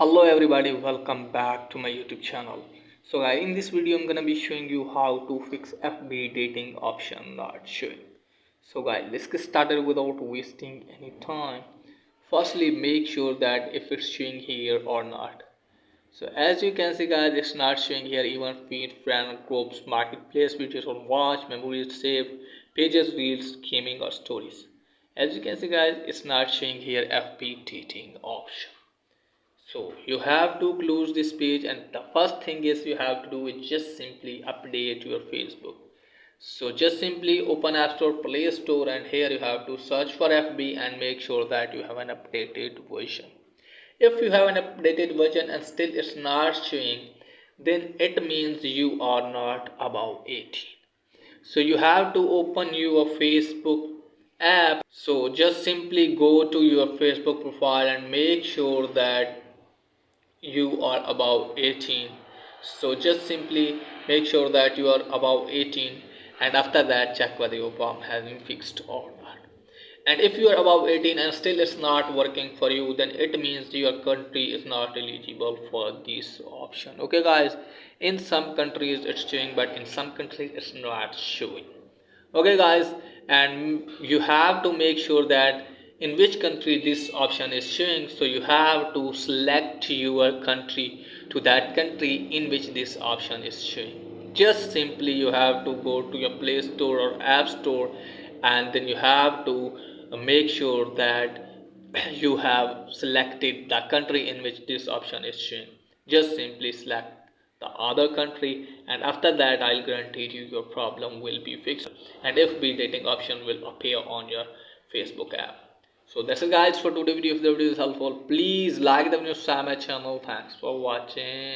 Hello everybody, welcome back to my YouTube channel. So guys, in this video I'm gonna be showing you how to fix FB dating option not showing. So guys, let's get started without wasting any time. Firstly, make sure that if it's showing here or not. So as you can see guys, it's not showing here even feed, friend, groups, marketplace, videos on watch, memories saved, pages, reels, gaming or stories. As you can see guys, it's not showing here FB dating option. So you have to close this page, and the first thing is you have to do is just simply update your Facebook. So just simply open App Store, Play Store, and here you have to search for FB and make sure that you have an updated version. If you have an updated version and still it's not showing, then it means you are not above 18. So you have to open your Facebook app. So just simply go to your Facebook profile and make sure that you are above 18. So just simply make sure that you are above 18, and after that check whether your form has been fixed or not. And if you are above 18 and still it's not working for you, then it means your country is not eligible for this option. Okay guys, in some countries it's showing, but in some countries it's not showing. Okay guys, and you have to make sure that in which country this option is showing. So you have to select your country to that country in which this option is showing. Just simply you have to go to your Play Store or App Store, and then you have to make sure that you have selected the country in which this option is showing. Just simply select the other country, and after that I'll guarantee you your problem will be fixed, and FB dating option will appear on your Facebook app. So that's it guys for today's video. If the video is helpful, please like the video, subscribe my channel. Thanks for watching.